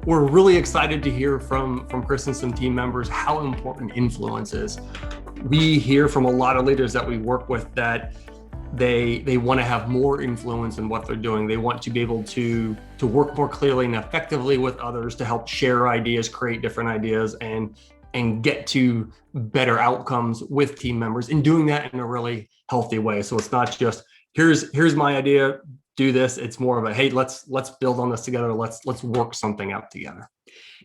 we're really excited to hear from Chris and some team members how important influence is. We hear from a lot of leaders that we work with that they want to have more influence in what they're doing. They want to be able to work more clearly and effectively with others to help share ideas, create different ideas, and get to better outcomes with team members, and doing that in a really healthy way. So it's not just here's my idea, do this. It's more of a, hey, let's build on this together. Let's work something out together.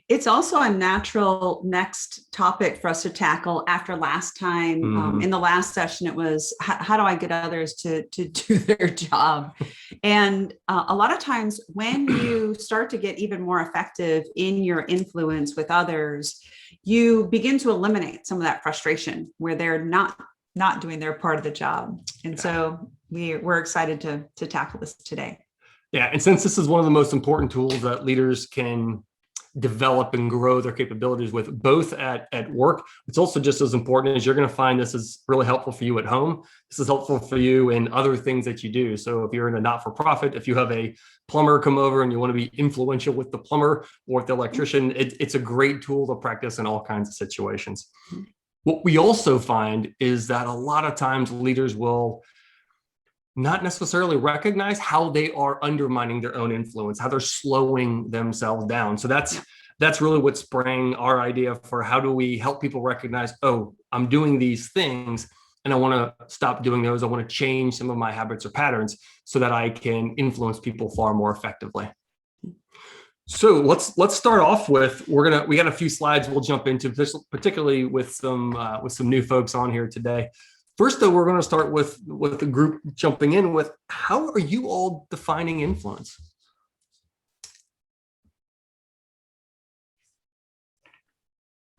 It's also a natural next topic for us to tackle after last time. In the last session, it was how do I get others to do their job? And a lot of times when you start to get even more effective in your influence with others, you begin to eliminate some of that frustration where they're not doing their part of the job. And so we're excited to tackle this today. Yeah, and since this is one of the most important tools that leaders can develop and grow their capabilities with, both at work, it's also just as important as you're going to find this is really helpful for you at home. This is helpful for you in other things that you do. So if you're in a not-for-profit, if you have a plumber come over and you want to be influential with the plumber or with the electrician, it's a great tool to practice in all kinds of situations. What we also find is that a lot of times leaders will not necessarily recognize how they are undermining their own influence, how they're slowing themselves down. So that's really what sprang our idea for how do we help people recognize, oh, I'm doing these things and I want to stop doing those. I want to change some of my habits or patterns so that I can influence people far more effectively. So let's start off with, we got a few slides we'll jump into, particularly with some new folks on here today. First, though, we're going to start with the group jumping in with, how are you all defining influence?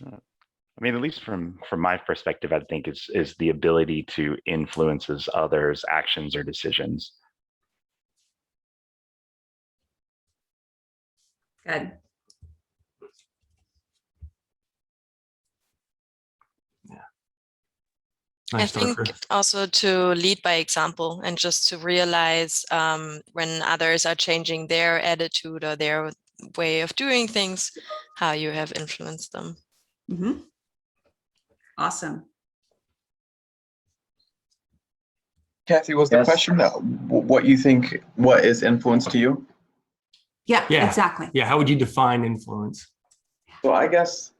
I mean, at least from my perspective, I think is the ability to influence others' actions or decisions. Good. Nice. I think also to lead by example and just to realize when others are changing their attitude or their way of doing things, how you have influenced them. Mm-hmm. Awesome. Cathy, was the question what you think, what is influence to you? Yeah, exactly. Yeah, how would you define influence? So I guess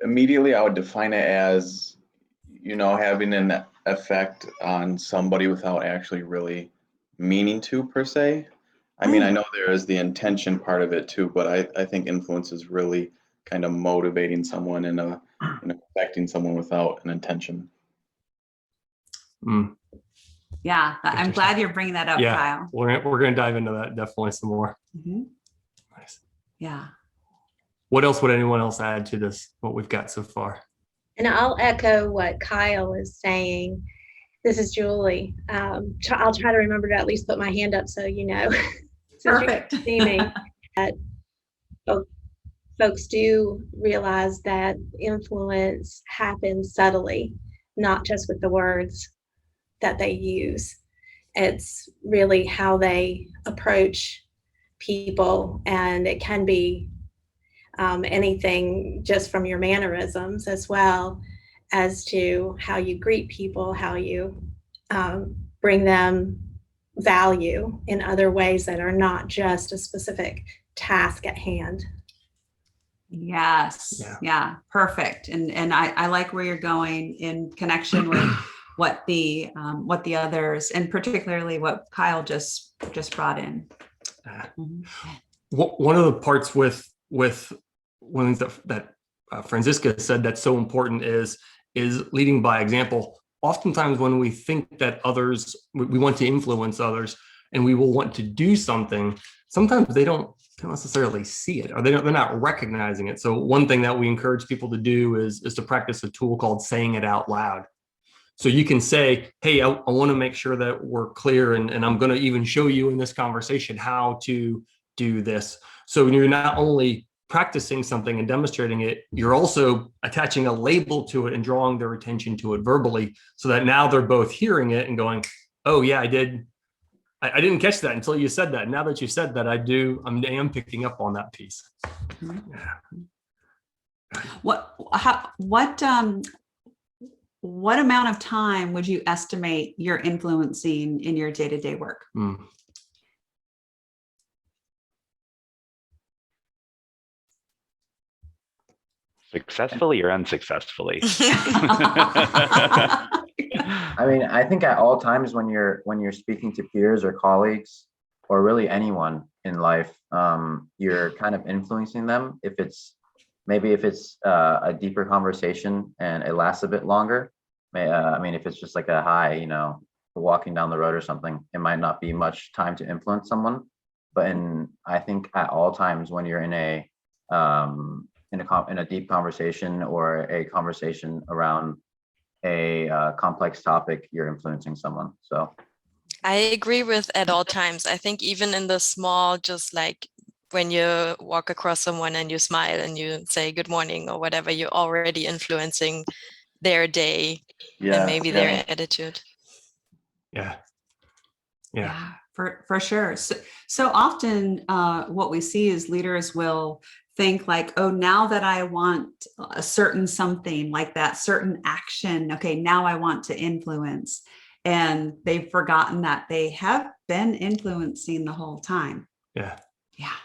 immediately I would define it as, having an effect on somebody without actually really meaning to, per se. I mean, I know there is the intention part of it too, but I think influence is really kind of motivating someone and affecting someone without an intention. Yeah, I'm glad you're bringing that up, Kyle. We're going to dive into that definitely some more. Nice. Yeah. What else would anyone else add to this, what we've got so far? And I'll echo what Kyle is saying. This is Julie. I'll try to remember to at least put my hand up so you know. Perfect. See me. That folks do realize that influence happens subtly, not just with the words that they use. It's really how they approach people, and it can be anything just from your mannerisms as well as to how you greet people, how you bring them value in other ways that are not just a specific task at hand. Yes. Yeah. Perfect. And I like where you're going in connection with what the others, and particularly what Kyle just brought in. One of the parts with one of the things that Franziska said that's so important is leading by example. Oftentimes when we think that we want to influence others and we will want to do something, sometimes they don't necessarily see it, or they're not recognizing it. So one thing that we encourage people to do is to practice a tool called saying it out loud. So you can say, hey, I want to make sure that we're clear, and I'm going to even show you in this conversation how to do this. So you're not only practicing something and demonstrating it, you're also attaching a label to it and drawing their attention to it verbally, so that now they're both hearing it and going, oh yeah, I did I didn't catch that until you said that. Now that you said that, I am picking up on that piece. Yeah. What amount of time would you estimate you're influencing in your day-to-day work? Successfully or unsuccessfully? I mean, I think at all times when you're speaking to peers or colleagues or really anyone in life, you're kind of influencing them. If it's a deeper conversation and it lasts a bit longer, I mean, if it's just like a hi, you know, walking down the road or something, it might not be much time to influence someone. But I think at all times when you're in a deep conversation or a conversation around a complex topic, you're influencing someone. So I agree with at all times. I think even in the small, just like when you walk across someone and you smile and you say good morning or whatever, you're already influencing their day and maybe their attitude. Yeah. For sure. So often what we see is leaders will think like, oh, now that I want a certain something like that certain action, okay, now I want to influence. And they've forgotten that they have been influencing the whole time. Yeah. Yeah.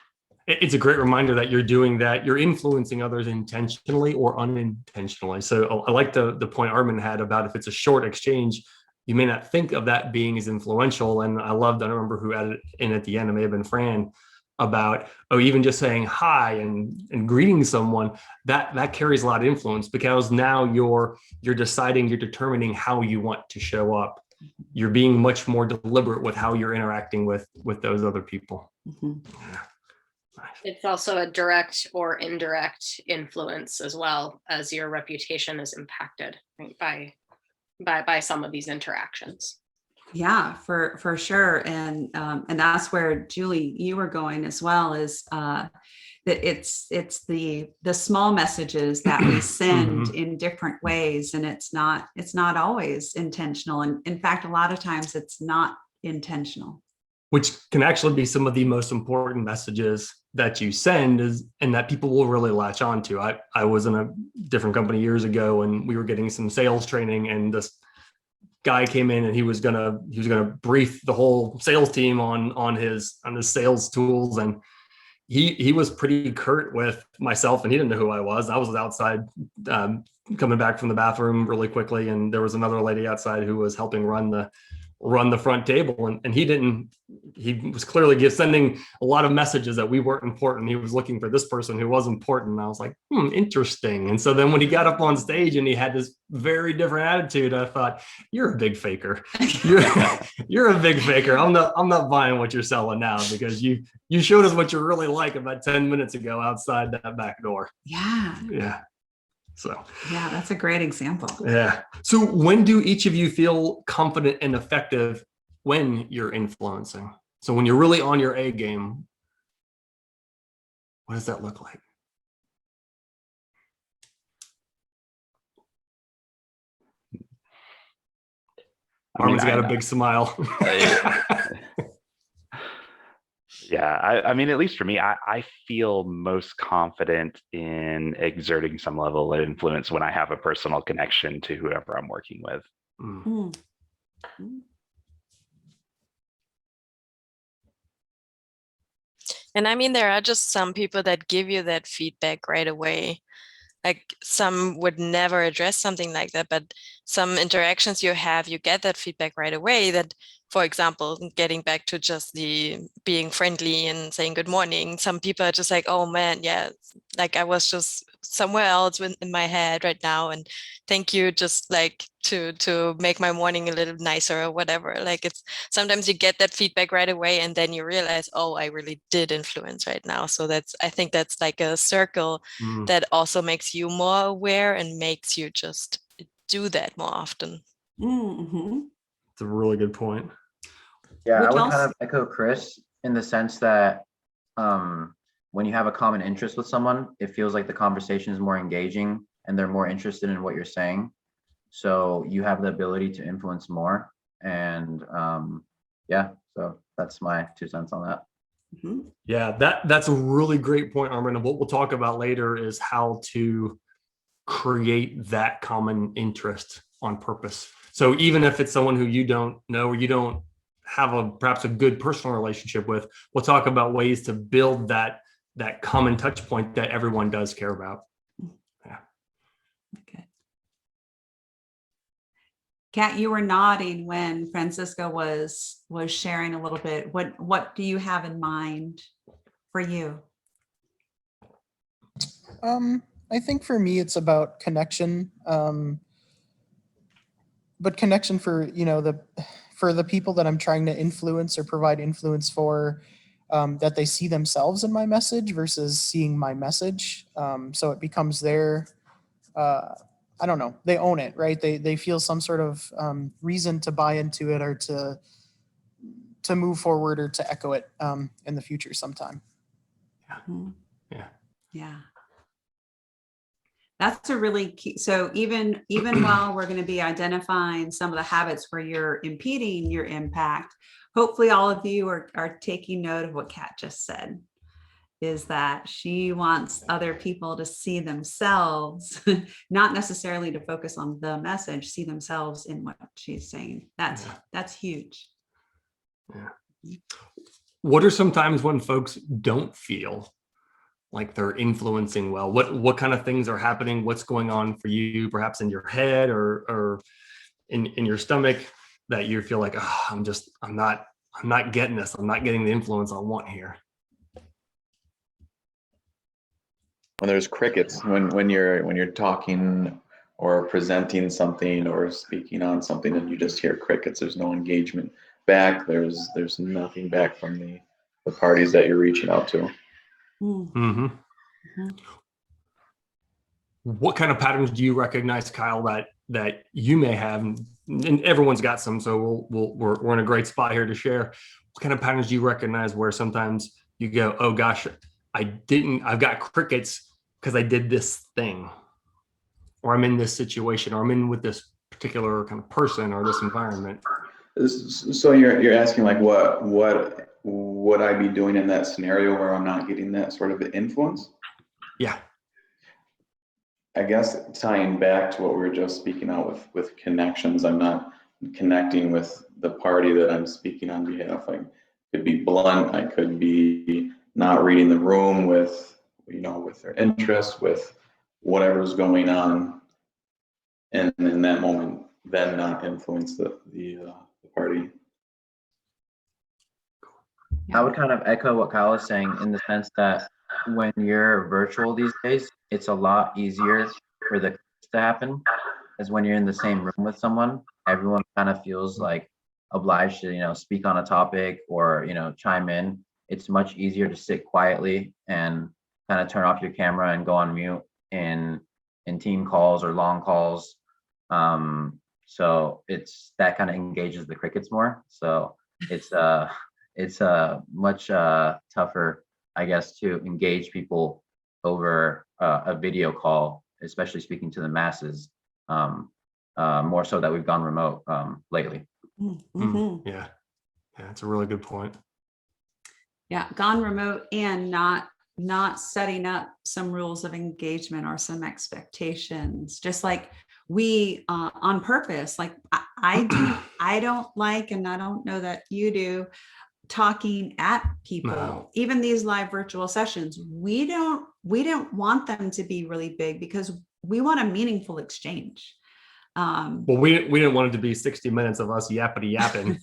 It's a great reminder that you're doing that. You're influencing others intentionally or unintentionally. So I like the point Armin had about if it's a short exchange, you may not think of that being as influential. And I don't remember who added in at the end, it may have been Fran, about, even just saying hi and greeting someone, that carries a lot of influence, because now you're determining how you want to show up. You're being much more deliberate with how you're interacting with those other people. Mm-hmm. Yeah. Nice. It's also a direct or indirect influence as well, as your reputation is impacted, right, by some of these interactions. Yeah, for sure. And that's where, Julie, you were going as well, is that it's the small messages that we send in different ways, and it's not always intentional. And in fact, a lot of times it's not intentional. Which can actually be some of the most important messages that you send, and that people will really latch on to. I was in a different company years ago, and we were getting some sales training, and this guy came in and he was gonna brief the whole sales team on his sales tools, and he was pretty curt with myself, and he didn't know who I was. I was outside coming back from the bathroom really quickly, and there was another lady outside who was helping run the front table, and he was clearly sending a lot of messages that we weren't important. He was looking for this person who was important. And I was like, interesting. And so then when he got up on stage and he had this very different attitude, I thought, you're a big faker. You're a big faker. I'm not buying what you're selling now, because you showed us what you're really like about 10 minutes ago outside that back door. Yeah. So yeah, that's a great example. Yeah. So when do each of you feel confident and effective when you're influencing? So when you're really on your A game, what does that look like? Armin's got a big smile. Yeah, I mean, at least for me, I feel most confident in exerting some level of influence when I have a personal connection to whoever I'm working with. And I mean, there are just some people that give you that feedback right away. Like some would never address something like that, but some interactions you have, you get that feedback right away. That, for example, getting back to just the being friendly and saying good morning, some people are just like, oh man, yeah, like I was just somewhere else in my head right now, and thank you, just like to make my morning a little nicer or whatever. Like, it's sometimes you get that feedback right away, and then you realize, oh, I really did influence right now. So I think that's like a circle that also makes you more aware and makes you just do that more often. It's a really good point. Yeah, I would kind of echo Chris in the sense that when you have a common interest with someone, it feels like the conversation is more engaging and they're more interested in what you're saying. So you have the ability to influence more. And yeah, so that's my 2 cents on that. Mhm. Yeah, that's a really great point, Armin. And what we'll talk about later is how to create that common interest on purpose. So even if it's someone who you don't know or you don't have perhaps a good personal relationship with, we'll talk about ways to build that common touch point that everyone does care about. Yeah. Okay. Kat, you were nodding when Francisco was sharing a little bit. What do you have in mind for you? I think for me, it's about connection, but connection for, for the people that I'm trying to influence or provide influence for, that they see themselves in my message versus seeing my message. So it becomes their, I don't know, they own it, right? They feel some sort of reason to buy into it or to move forward or to echo it in the future sometime. Mhm. Yeah. Yeah. That's a really key. So even while we're going to be identifying some of the habits where you're impeding your impact, hopefully all of you are taking note of what Kat just said, is that she wants other people to see themselves, not necessarily to focus on the message, see themselves in what she's saying. That's huge. Yeah. What are some times when folks don't feel like they're influencing well? What kind of things are happening? What's going on for you, perhaps in your head or in your stomach, that you feel like, oh, I'm not getting this. I'm not getting the influence I want here. When there's crickets, when you're talking or presenting something or speaking on something and you just hear crickets, there's no engagement back. There's nothing back from the parties that you're reaching out to. Mm-hmm. What kind of patterns do you recognize, Kyle, that you may have, and everyone's got some, so we're in a great spot here to share. What kind of patterns do you recognize where sometimes you go, oh gosh, I've got crickets because I did this thing, or I'm in this situation, or I'm in with this particular kind of person or this environment? So you're asking like what would I be doing in that scenario where I'm not getting that sort of influence? Yeah. I guess tying back to what we were just speaking out with connections, I'm not connecting with the party that I'm speaking on behalf. I could be blunt. I could be not reading the room with their interest, with whatever's going on, and in that moment, then not influence the party. I would kind of echo what Kyle is saying in the sense that when you're virtual these days, it's a lot easier for the to happen, as when you're in the same room with someone, everyone kind of feels like obliged to, speak on a topic or, chime in. It's much easier to sit quietly and kind of turn off your camera and go on mute in team calls or long calls. So it's that kind of engages the crickets more. So it's much tougher, I guess, to engage people over a video call, especially speaking to the masses, more so that we've gone remote lately. Mm-hmm. Yeah, it's a really good point. Yeah, gone remote and not setting up some rules of engagement or some expectations, just like we on purpose, like I don't like, and I don't know that you do, talking at people. No. Even these live virtual sessions, we don't want them to be really big because we want a meaningful exchange. Well, we didn't want it to be 60 minutes of us yappity yapping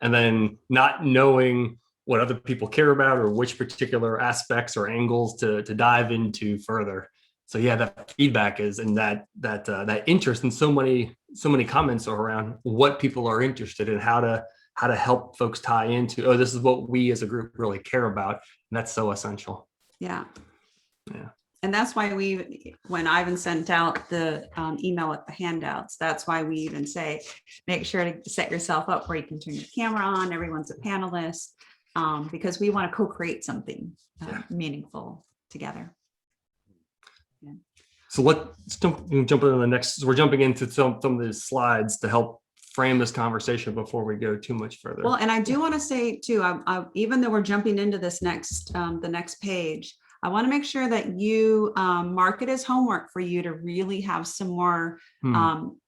and then not knowing what other people care about or which particular aspects or angles to dive into further. So yeah, that feedback is, and that interest in so many comments are around what people are interested in, how to help folks tie into, oh, this is what we as a group really care about. And that's so essential. Yeah. Yeah. And that's why when Ivan sent out the email with the handouts, that's why we even say, make sure to set yourself up where you can turn your camera on. Everyone's a panelist, because we want to co-create something meaningful together. Yeah. So let's jump into the next. So we're jumping into some of these slides to help frame this conversation before we go too much further. Well, and I do want to say too, even though we're jumping into this the next page, I want to make sure that you mark it as homework for you to really have some more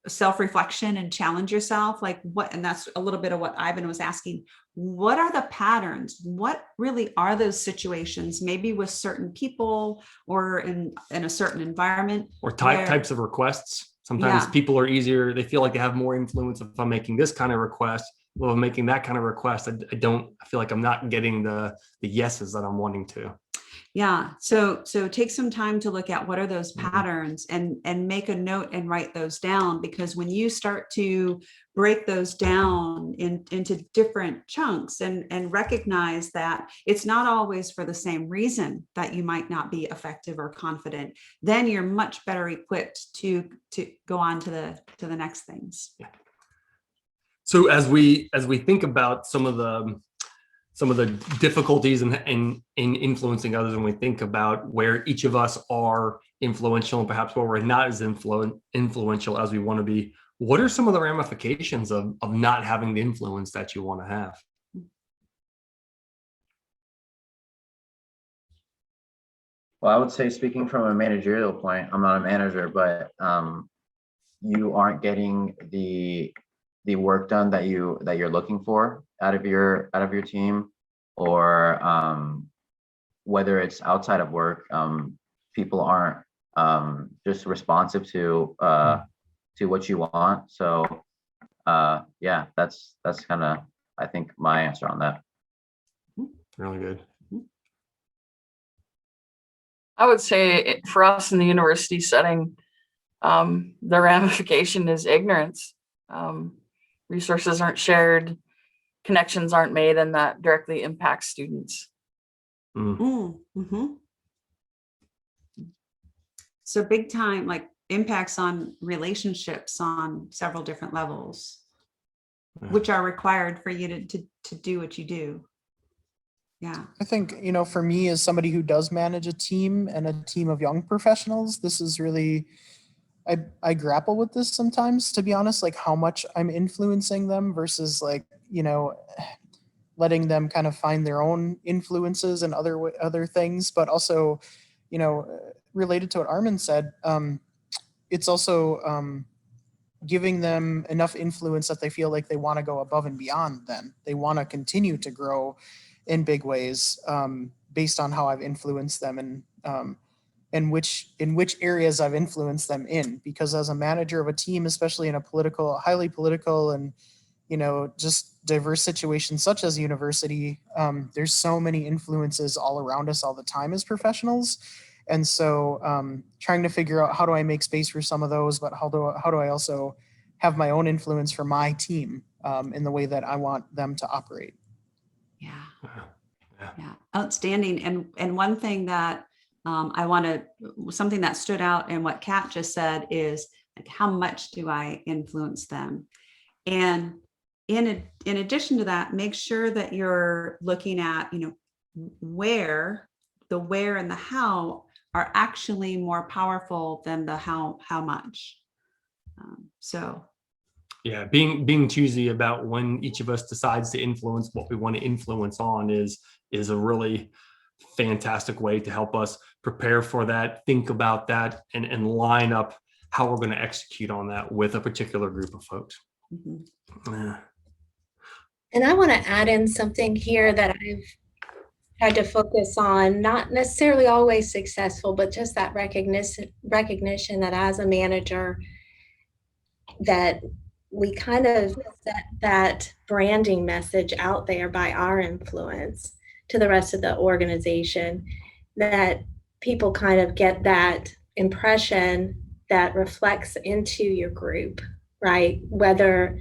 self-reflection and challenge yourself. Like what, and that's a little bit of what Ivan was asking. What are the patterns? What really are those situations, maybe with certain people or in a certain environment? Or types of requests. Sometimes people are easier. They feel like they have more influence if I'm making this kind of request. Well, I'm making that kind of request. I feel like I'm not getting the yeses that I'm wanting to. Yeah. So take some time to look at what are those patterns and make a note and write those down, because when you start to break those down into different chunks and recognize that it's not always for the same reason that you might not be effective or confident, then you're much better equipped to go on to the next things. Yeah. So as we think about some of the difficulties in influencing others, when we think about where each of us are influential and perhaps where we're not as influential as we want to be, what are some of the ramifications of not having the influence that you want to have? Well, I would say, speaking from a managerial point, I'm not a manager, but you aren't getting the work done that you're looking for out of your team, or whether it's outside of work, people aren't just responsive to what you want. So yeah, that's kind of, I think, my answer on that. Really good. I would say for us in the university setting, the ramification is ignorance. Resources aren't shared, connections aren't made, and that directly impacts students. So big time, like impacts on relationships on several different levels, which are required for you to do what you do. Yeah. I think, for me, as somebody who does manage a team and a team of young professionals, this is really, I grapple with this sometimes, to be honest, like how much I'm influencing them versus letting them kind of find their own influences and other things, but also, related to what Armin said, it's also giving them enough influence that they feel like they want to go above and beyond. Then they want to continue to grow in big ways, based on how I've influenced them and in which areas I've influenced them in. Because as a manager of a team, especially in a highly political and just diverse situations such as university, there's so many influences all around us all the time as professionals. And so trying to figure out, how do I make space for some of those, but how do I also have my own influence for my team in the way that I want them to operate. Yeah. Outstanding. And one thing that something that stood out in what Kat just said is, like, how much do I influence them? And in addition to that, make sure that you're looking at, where and the how are actually more powerful than the how much. Yeah, being choosy about when each of us decides to influence what we want to influence on is a really fantastic way to help us prepare for that, think about that, and line up how we're going to execute on that with a particular group of folks. Yeah. And I want to add in something here that I've had to focus on, not necessarily always successful, but just that recognition that as a manager, that we kind of set that branding message out there by our influence to the rest of the organization, that people kind of get that impression that reflects into your group, right? Whether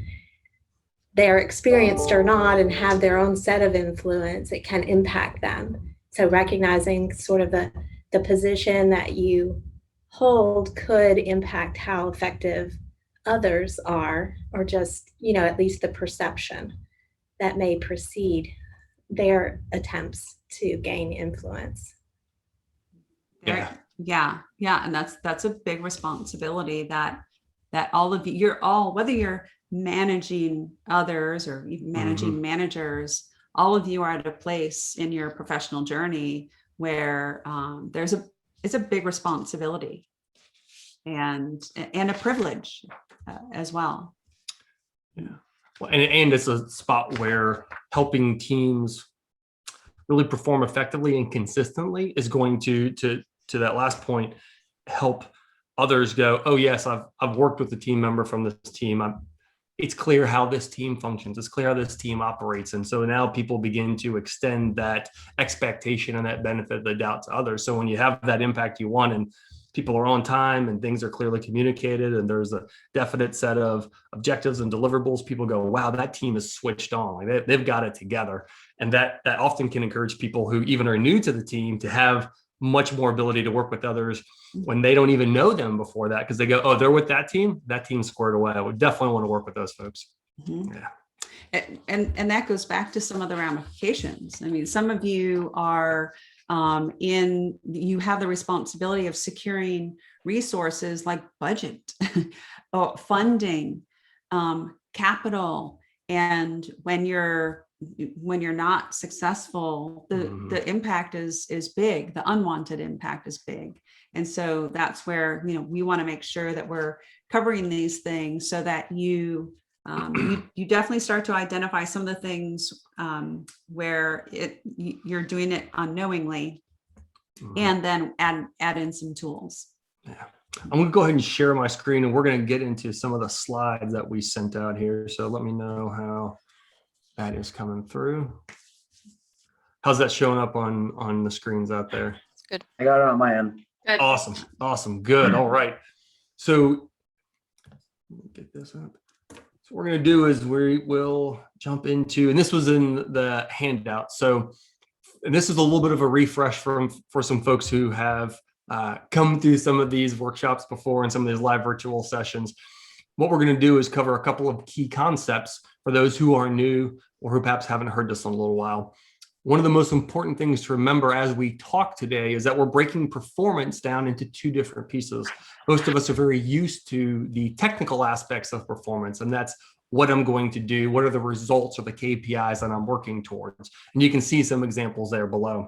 they're experienced or not and have their own set of influence, it can impact them. So recognizing sort of the position that you hold could impact how effective others are, or just, at least the perception that may precede their attempts to gain influence. Yeah. And that's a big responsibility that all of you, whether you're managing others or even managing managers, all of you are at a place in your professional journey where it's a big responsibility and a privilege as well. Yeah. Well, and it's a spot where helping teams really perform effectively and consistently is going to that last point, help others go, oh yes, I've worked with a team member from this team. It's clear how this team functions. It's clear how this team operates. And so now people begin to extend that expectation and that benefit of the doubt to others. So when you have that impact you want and people are on time and things are clearly communicated and there's a definite set of objectives and deliverables, people go, wow, that team is switched on. Like they've got it together. And that often can encourage people who even are new to the team to have much more ability to work with others when they don't even know them before that, because they go, oh, they're with that team's squared away. I would definitely want to work with those folks. Yeah. And that goes back to some of the ramifications. I mean, some of you are you have the responsibility of securing resources like budget, funding, capital. And when you're not successful, the impact is big. The unwanted impact is big. And so that's where, we want to make sure that we're covering these things so that you definitely start to identify some of the things where you're doing it unknowingly, and then add in some tools. Yeah. I'm going to go ahead and share my screen and we're going to get into some of the slides that we sent out here. So let me know how that is coming through. How's that showing up on the screens out there? It's good. I got it on my end. Good. Awesome. Good. All right. So let me get this up. So what we're going to do is we will jump into, and this was in the handout. So, and this is a little bit of a refresh for some folks who have come through some of these workshops before and some of these live virtual sessions. What we're going to do is cover a couple of key concepts for those who are new or who perhaps haven't heard this in a little while. One of the most important things to remember as we talk today is that we're breaking performance down into two different pieces. Most of us are very used to the technical aspects of performance, and that's what I'm going to do, what are the results or the KPIs that I'm working towards. And you can see some examples there below.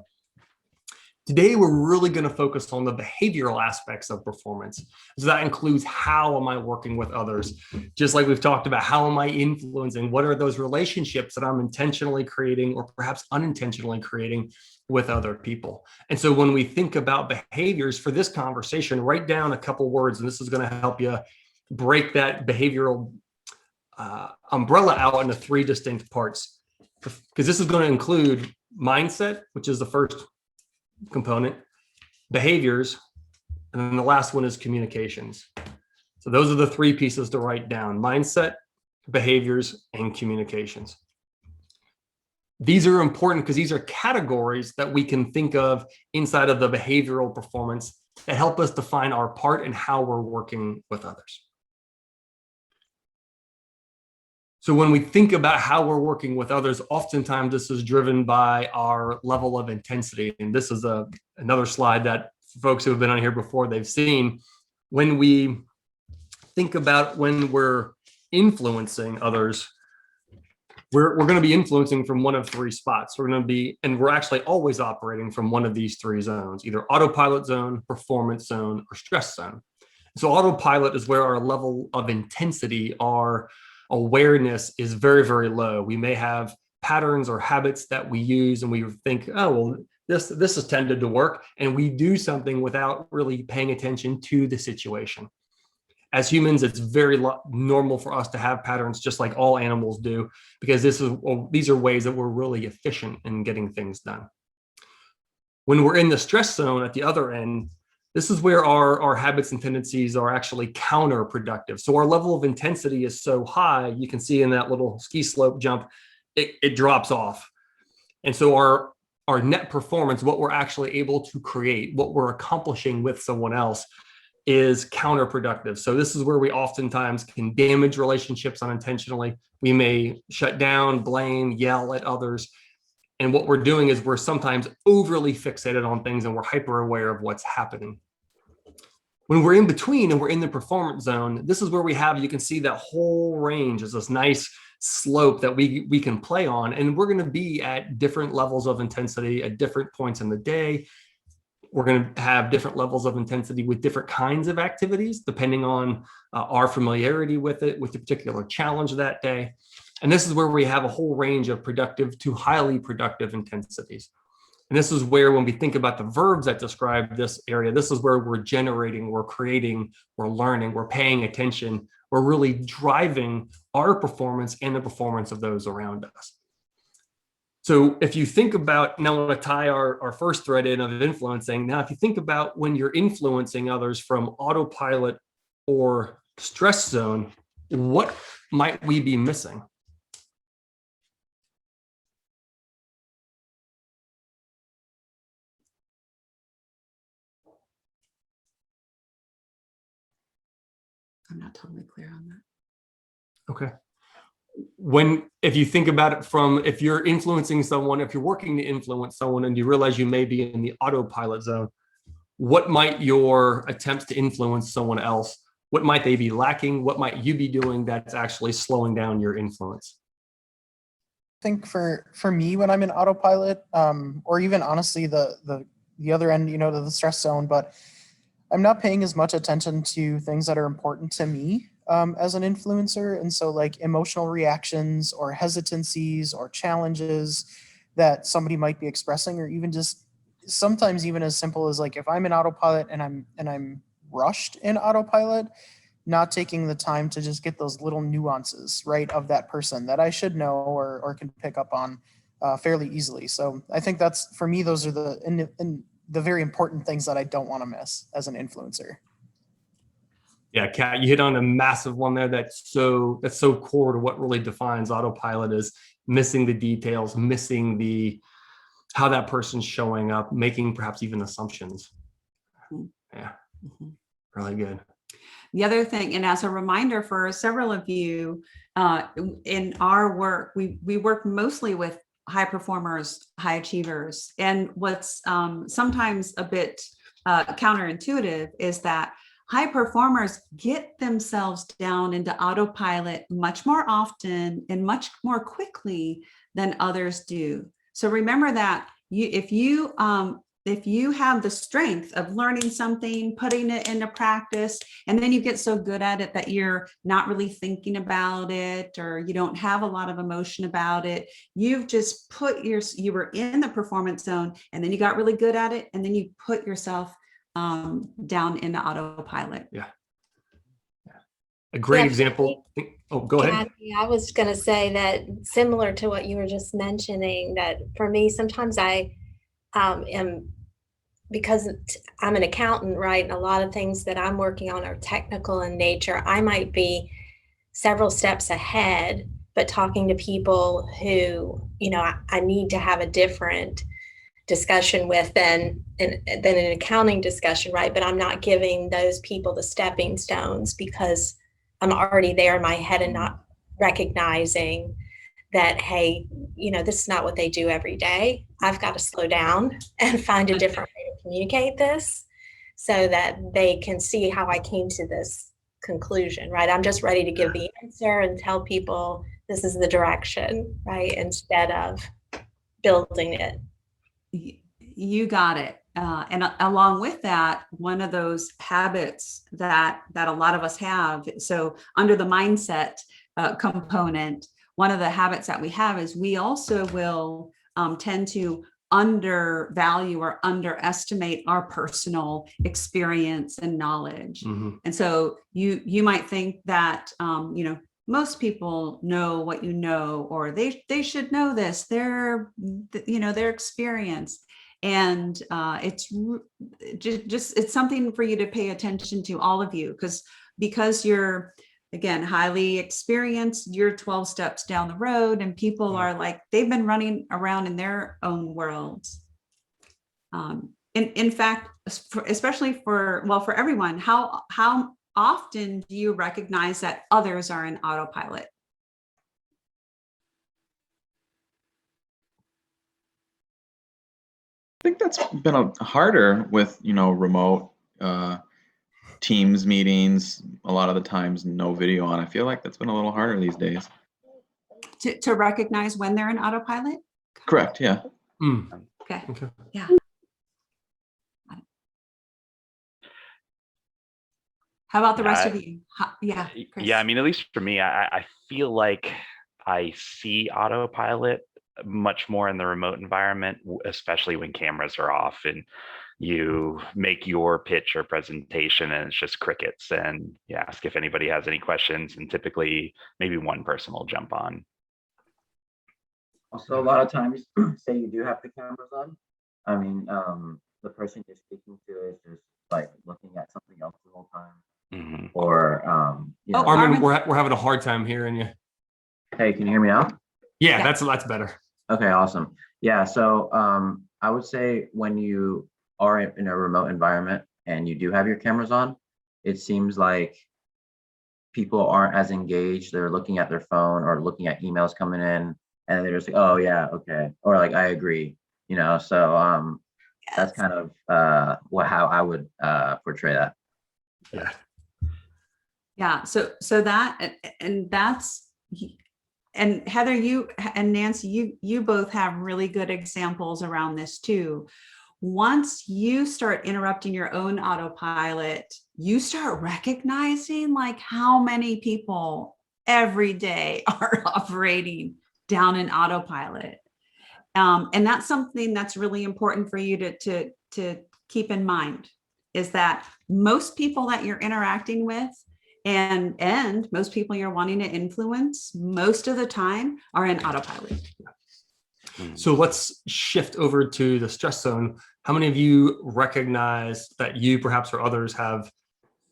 Today, we're really going to focus on the behavioral aspects of performance. So that includes how am I working with others? Just like we've talked about, how am I influencing? What are those relationships that I'm intentionally creating or perhaps unintentionally creating with other people? And so when we think about behaviors for this conversation, write down a couple words, and this is going to help you break that behavioral umbrella out into three distinct parts. Because this is going to include mindset, which is the first component, behaviors, and then the last one is communications. So those are the three pieces to write down: mindset, behaviors, and communications. These are important because these are categories that we can think of inside of the behavioral performance that help us define our part and how we're working with others. So when we think about how we're working with others, oftentimes this is driven by our level of intensity. And this is another slide that folks who have been on here before, they've seen. When we think about when we're influencing others, we're going to be influencing from one of three spots. We're going to be, and we're actually always operating from one of these three zones, either autopilot zone, performance zone, or stress zone. So autopilot is where our level of intensity, our awareness is very, very low. We may have patterns or habits that we use and we think, oh, well, this has tended to work. And we do something without really paying attention to the situation. As humans, it's very normal for us to have patterns just like all animals do, because these are ways that we're really efficient in getting things done. When we're in the stress zone at the other end, this is where our habits and tendencies are actually counterproductive. So our level of intensity is so high, you can see in that little ski slope jump, it drops off. And so our net performance, what we're actually able to create, what we're accomplishing with someone else, is counterproductive. So this is where we oftentimes can damage relationships unintentionally. We may shut down, blame, yell at others. And what we're doing is we're sometimes overly fixated on things and we're hyper aware of what's happening. When we're in between and we're in the performance zone, this is where you can see that whole range is this nice slope that we can play on. And we're going to be at different levels of intensity at different points in the day. We're going to have different levels of intensity with different kinds of activities, depending on our familiarity with it, with the particular challenge that day. And this is where we have a whole range of productive to highly productive intensities. And this is where, when we think about the verbs that describe this area, this is where we're generating, we're creating, we're learning, we're paying attention, we're really driving our performance and the performance of those around us. So if you think about, now I want to tie our first thread in of influencing. Now, if you think about when you're influencing others from autopilot or stress zone, what might we be missing? I'm not totally clear on that. Okay. If you think about it from, if you're influencing someone, if you're working to influence someone and you realize you may be in the autopilot zone, what might your attempts to influence someone else, what might they be lacking? What might you be doing that's actually slowing down your influence? I think for me, when I'm in autopilot, or even honestly the other end, to the stress zone, but I'm not paying as much attention to things that are important to me as an influencer. And so like emotional reactions or hesitancies or challenges that somebody might be expressing, or even just sometimes even as simple as like, if I'm in autopilot and I'm rushed in autopilot, not taking the time to just get those little nuances, right, of that person that I should know or can pick up on fairly easily. So I think that's, for me, those are the very important things that I don't want to miss as an influencer. Yeah, Kat, you hit on a massive one there. That's so core to what really defines autopilot, is missing the details, missing how that person's showing up, making perhaps even assumptions. Yeah, really good. The other thing, and as a reminder for several of you, in our work, we work mostly with high performers, high achievers. And what's sometimes a bit counterintuitive is that high performers get themselves down into autopilot much more often and much more quickly than others do. So remember that if you have the strength of learning something, putting it into practice, and then you get so good at it that you're not really thinking about it, or you don't have a lot of emotion about it, you've just you were in the performance zone, and then you got really good at it, and then you put yourself down into autopilot. Yeah. A great example. Oh, go ahead. Cathy, I was going to say that, similar to what you were just mentioning, that for me, sometimes I am, because I'm an accountant, right? And a lot of things that I'm working on are technical in nature. I might be several steps ahead, but talking to people who, I need to have a different discussion with than an accounting discussion, right? But I'm not giving those people the stepping stones because I'm already there in my head and not recognizing that, hey, this is not what they do every day. I've got to slow down and find a different way to communicate this so that they can see how I came to this conclusion, right? I'm just ready to give the answer and tell people this is the direction, right? Instead of building it. You got it. And along with that, one of those habits that a lot of us have, so under the mindset component, one of the habits that we have is we also will tend to undervalue or underestimate our personal experience and knowledge. And so you might think that most people know what you know, or they should know this, their experience. And it's just it's something for you to pay attention to, all of you, because you're, again, highly experienced, you're 12 steps down the road, and people are like, they've been running around in their own worlds. In fact, especially for everyone, how often do you recognize that others are in autopilot? I think that's been harder with remote Teams meetings, a lot of the times no video on. I feel like that's been a little harder these days. To recognize when they're in autopilot? Correct, yeah. Okay. Okay. Yeah. How about the rest of you? Yeah. Chris. Yeah, I mean, at least for me, I feel like I see autopilot much more in the remote environment, especially when cameras are off and you make your pitch or presentation and it's just crickets, and you ask if anybody has any questions, and typically maybe one person will jump on. Also, a lot of times, say you do have the cameras on. I mean, the person you're speaking to is just like looking at something else the whole time, or you know. Armin, we're having a hard time hearing you. Hey, can you hear me now? Yeah, that's better. Okay, awesome. Yeah, so I would say when you are in a remote environment and you do have your cameras on, it seems like people aren't as engaged. They're looking at their phone or looking at emails coming in, and they're just like, oh yeah, okay, or like I agree, you know. So that's kind of how I would portray that. Yeah. Yeah. So that and that's. And Heather, you and Nancy, you both have really good examples around this too. Once you start interrupting your own autopilot, you start recognizing like how many people every day are operating down in autopilot. And that's something that's really important for you to keep in mind, is that most people that you're interacting with and most people you're wanting to influence most of the time are in autopilot. So let's shift over to the stress zone. How many of you recognize that you perhaps or others have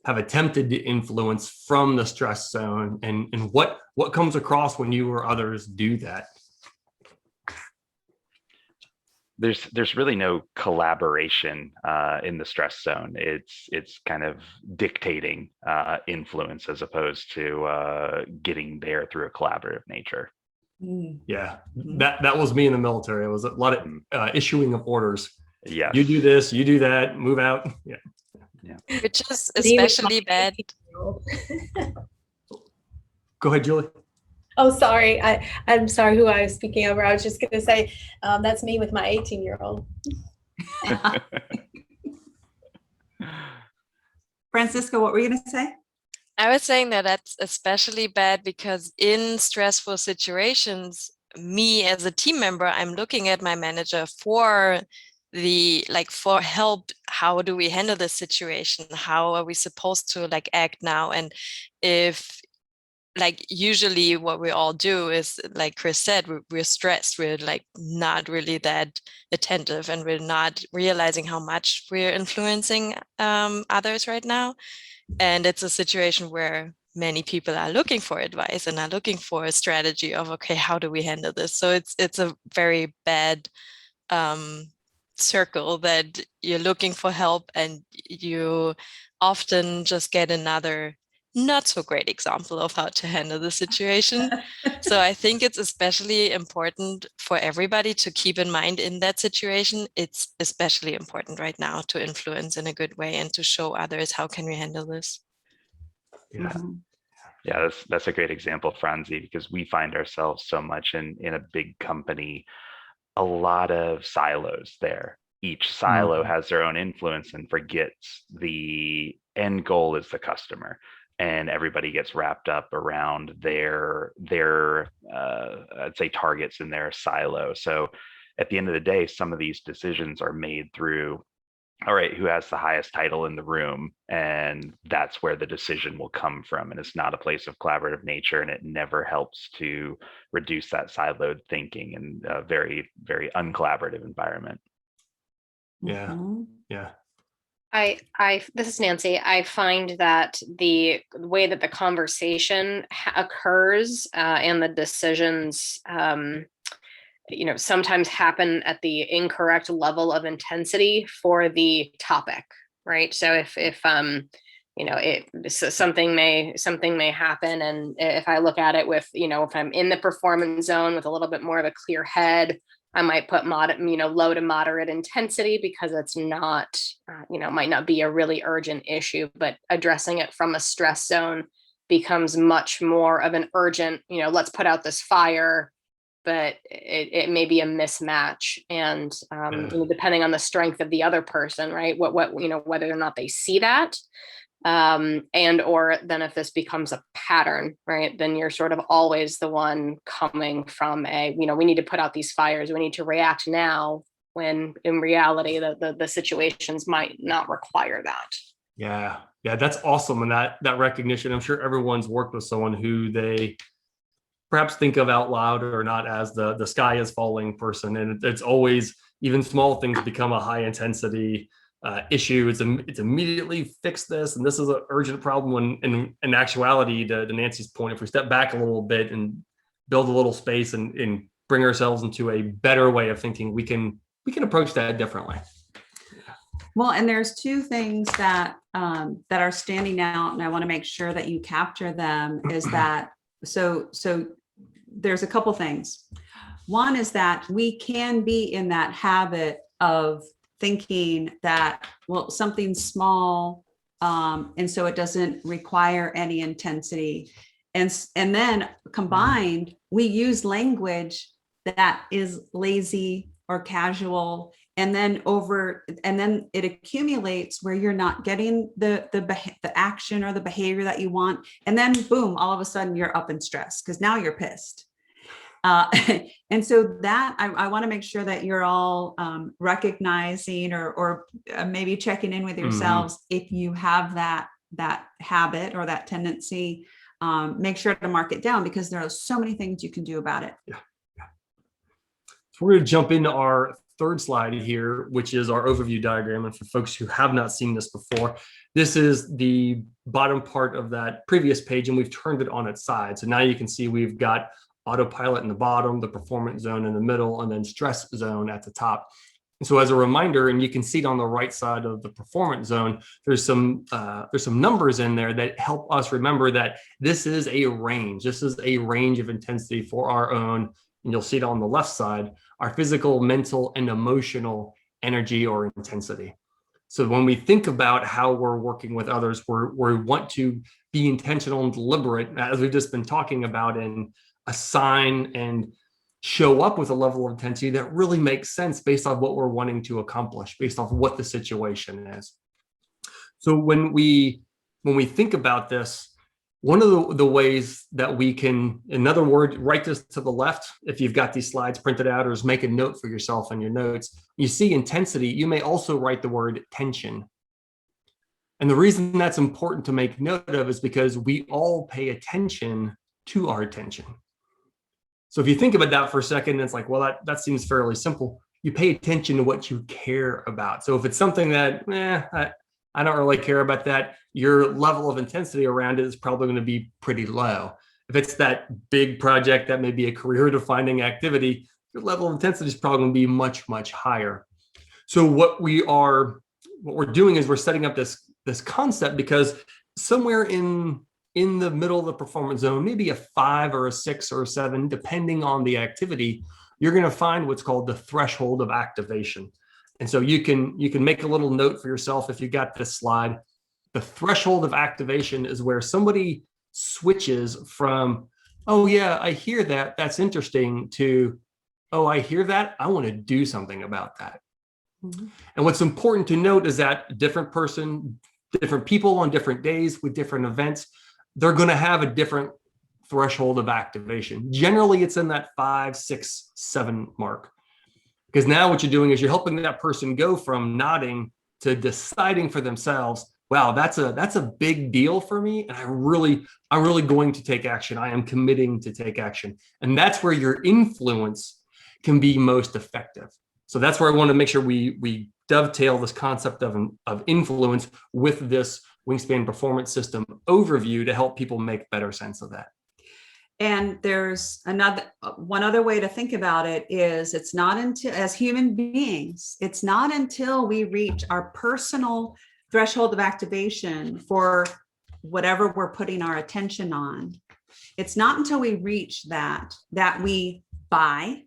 attempted to influence from the stress zone, and what comes across when you or others do that? There's really no collaboration in the stress zone. It's kind of dictating influence as opposed to getting there through a collaborative nature. Yeah, that was me in the military. It was a lot of issuing of orders. Yeah, you do this, you do that, move out. Yeah. Which is especially bad. Go ahead, Julie. Oh, sorry. I'm sorry who I was speaking over. I was just going to say that's me with my 18-year-old. Francisco, what were you going to say? I was saying that that's especially bad because in stressful situations, me as a team member, I'm looking at my manager for for help. How do we handle this situation? How are we supposed to act now? And if usually what we all do is, like Chris said, we're stressed. We're not really that attentive, and we're not realizing how much we're influencing others right now. And it's a situation where many people are looking for advice and are looking for a strategy of, okay, how do we handle this? So it's a very bad circle that you're looking for help, and you often just get another not so great example of how to handle the situation. So I think it's especially important for everybody to keep in mind in that situation. It's especially important right now to influence in a good way and to show others how can we handle this. Yeah. Yeah, that's a great example, Franzi, because we find ourselves so much in a big company, a lot of silos there. Each silo has their own influence and forgets the end goal is the customer. And everybody gets wrapped up around their I'd say targets in their silo. So at the end of the day, some of these decisions are made through, all right, who has the highest title in the room? And that's where the decision will come from. And it's not a place of collaborative nature, and it never helps to reduce that siloed thinking in a very, very uncollaborative environment. Yeah. Yeah. This is Nancy. I find that the way that the conversation occurs and the decisions, sometimes happen at the incorrect level of intensity for the topic, right? So if something may happen. And if I look at it with, if I'm in the performance zone with a little bit more of a clear head, I might put low to moderate intensity, because it's not, might not be a really urgent issue, but addressing it from a stress zone becomes much more of an urgent, let's put out this fire, but it may be a mismatch. And depending on the strength of the other person, right? Whether or not they see that, and or then if this becomes a pattern, right, then you're sort of always the one coming from we need to put out these fires, we need to react now, when in reality the situations might not require that. Yeah, that's awesome. And that recognition, I'm sure everyone's worked with someone who they perhaps think of out loud or not as the sky is falling person. And it's always, even small things become a high intensity issue. It's immediately fix this, and this is an urgent problem, when in actuality, to Nancy's point, if we step back a little bit and build a little space and bring ourselves into a better way of thinking, we can approach that differently. Well, and there's two things that are standing out, and I want to make sure that you capture them. Is that so there's a couple things. One is that we can be in that habit of thinking that, well, something's small, and so it doesn't require any intensity. And then combined, we use language that is lazy or casual, and then it accumulates where you're not getting the action or the behavior that you want. And then boom, all of a sudden you're up in stress because now you're pissed. And so that I want to make sure that you're all recognizing or maybe checking in with yourselves. If you have that habit or that tendency, make sure to mark it down, because there are so many things you can do about it. Yeah. So we're going to jump into our third slide here, which is our overview diagram. And for folks who have not seen this before, this is the bottom part of that previous page, and we've turned it on its side. So now you can see we've got autopilot in the bottom, the performance zone in the middle, and then stress zone at the top. And so as a reminder, and you can see it on the right side of the performance zone, there's some numbers in there that help us remember that this is a range. This is a range of intensity for our own, and you'll see it on the left side, our physical, mental, and emotional energy or intensity. So when we think about how we're working with others, we want to be intentional and deliberate, as we've just been talking about, and assign and show up with a level of intensity that really makes sense based on what we're wanting to accomplish, based off what the situation is. So when we think about this, one of the ways that we can, in other words, write this to the left, if you've got these slides printed out, or just make a note for yourself in your notes, you see intensity, you may also write the word tension. And the reason that's important to make note of is because we all pay attention to our attention. So if you think about that for a second, it's like, well, that seems fairly simple. You pay attention to what you care about. So if it's something that, I don't really care about that, your level of intensity around it is probably going to be pretty low. If it's that big project that may be a career-defining activity, your level of intensity is probably going to be much, much higher. So what we're doing is we're setting up this concept, because somewhere in the middle of the performance zone, maybe a 5 or a 6 or a 7, depending on the activity, you're going to find what's called the threshold of activation. And so you can make a little note for yourself if you got this slide. The threshold of activation is where somebody switches from, oh yeah, I hear that, that's interesting, to, oh, I hear that, I want to do something about that. Mm-hmm. And what's important to note is that different people on different days with different events, they're going to have a different threshold of activation. Generally, it's in that 5, 6, 7 mark. Because now what you're doing is you're helping that person go from nodding to deciding for themselves, wow, that's a big deal for me, and I'm really going to take action. I am committing to take action. And that's where your influence can be most effective. So that's where I want to make sure we dovetail this concept of influence with this Wingspan performance system overview to help people make better sense of that. And there's one other way to think about it is, it's not until, as human beings, it's not until we reach our personal threshold of activation for whatever we're putting our attention on. It's not until we reach that we buy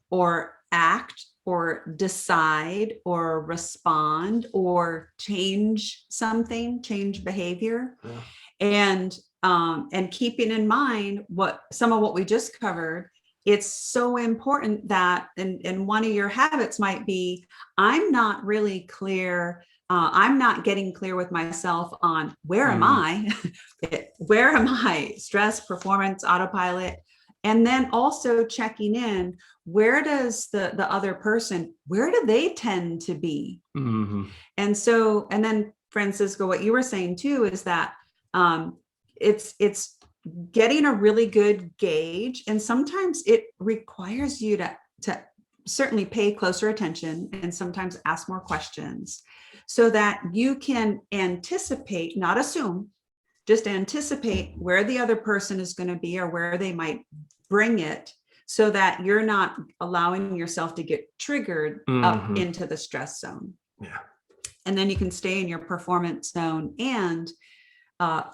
or act or decide or respond or change something, change behavior. And keeping in mind some of what we just covered, it's so important that, and one of your habits might be, I'm not really clear. I'm not getting clear with myself on where am I? Where am I? Stress, performance, autopilot. And then also checking in, where does the other person, where do they tend to be? And then Francisco, what you were saying too, is that it's getting a really good gauge. And sometimes it requires you to certainly pay closer attention and sometimes ask more questions so that you can anticipate, not assume, just anticipate where the other person is going to be or where they might bring it, so that you're not allowing yourself to get triggered up into the stress zone. And then you can stay in your performance zone and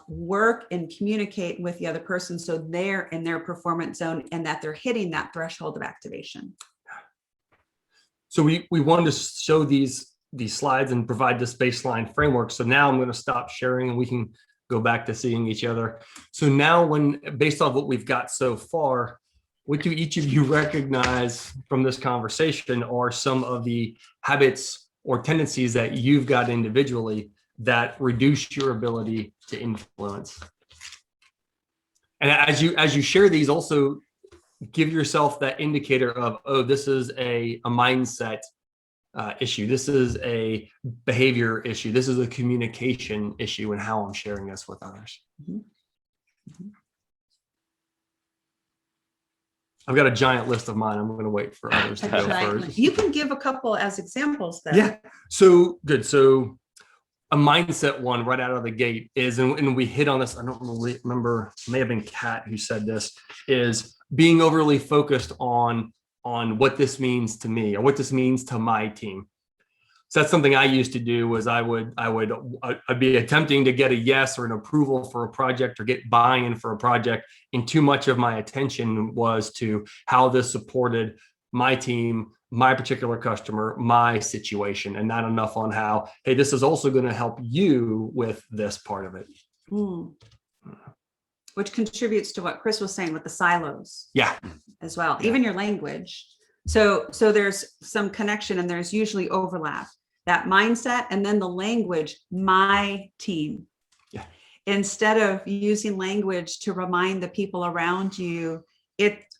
work and communicate with the other person so they're in their performance zone and that they're hitting that threshold of activation. So we wanted to show these slides and provide this baseline framework. So now I'm going to stop sharing and we can go back to seeing each other. So now, based on what we've got so far, what do each of you recognize from this conversation are some of the habits or tendencies that you've got individually that reduce your ability to influence? And as you share these, also give yourself that indicator of, oh, this is a mindset issue. This is a behavior issue. This is a communication issue, and how I'm sharing this with others. I've got a giant list of mine. I'm going to wait for others to go first. You can give a couple as examples then. Yeah. So good. So a mindset one right out of the gate is, and we hit on this, I don't really remember, it may have been Kat who said this, is being overly focused on what this means to me or what this means to my team. So that's something I used to do, was I'd be attempting to get a yes or an approval for a project or get buy-in for a project. And too much of my attention was to how this supported my team, my particular customer, my situation, and not enough on how, hey, this is also going to help you with this part of it. Which contributes to what Chris was saying with the silos. Yeah. As well, even your language. So there's some connection and there's usually overlap. That mindset and then the language, my team. Yeah. Instead of using language to remind the people around you,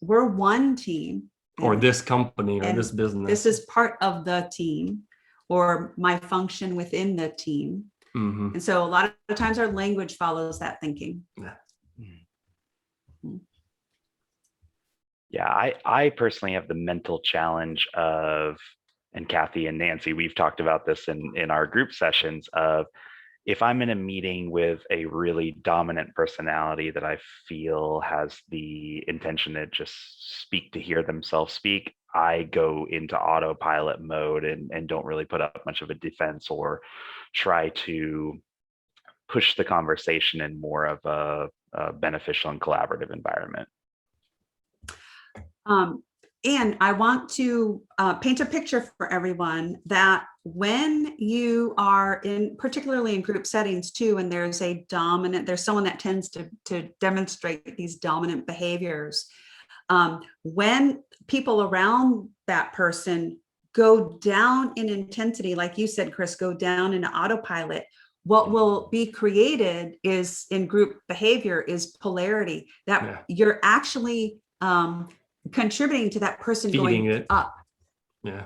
we're one team. Or this company or this business. This is part of the team or my function within the team. And so a lot of times our language follows that thinking. Yeah, I personally have the mental challenge of, and Cathy and Nancy, we've talked about this in our group sessions, of if I'm in a meeting with a really dominant personality that I feel has the intention to just speak to hear themselves speak, I go into autopilot mode and don't really put up much of a defense or try to push the conversation in more of a beneficial and collaborative environment. And I want to paint a picture for everyone that when you are particularly in group settings too, and there's someone that tends to demonstrate these dominant behaviors, when people around that person go down in intensity, like you said, Chris, go down into autopilot, what will be created is in group behavior is polarity, that you're actually contributing to that person feeding going it up. Yeah.